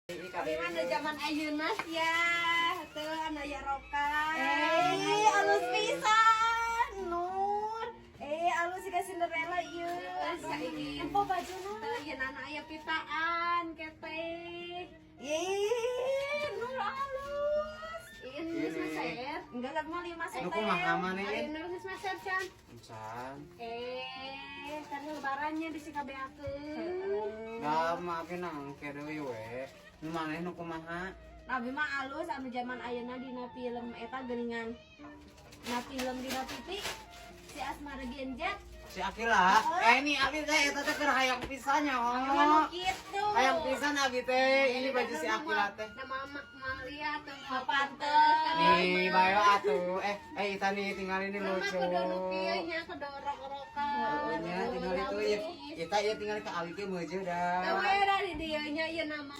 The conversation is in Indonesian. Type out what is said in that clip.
Tapi mana zaman ayeuna ya, teu anu aya roka. Alus pisan, Nur. Alus siga Cinderella ieu. Saiki Empo bajuna. teu yen anak aya pitaan ketek. Nur alus. Ieu geus maser. Enggak lah mah 5 set. Lu kumaha maneh? Ayeuna geus maser can. Can. Karena lebarannya bisi kabeakeun. Nah, maafin angke deui we. Nu maneh nu kumaha? Nabi mah alus anu zaman ayeuna dina film eta geuningan. Na film dina TV si Asmara Genjet. Si Akila. Ini abi teh eta teh keur hayang pisan nya. Anu kitu. Hayang pisan abi teh. Ini baju si Akila teh. Nama Malia tuh Pantes. Nih, bayo atuh. Ita nih tinggal ini Mama lucu. kudu kieu nya kudu rok-rokan. Nya tinggal itu ya. Ita ya tinggal ke ali ke meuje dah. Tahu ya dari dieu nya ieu nama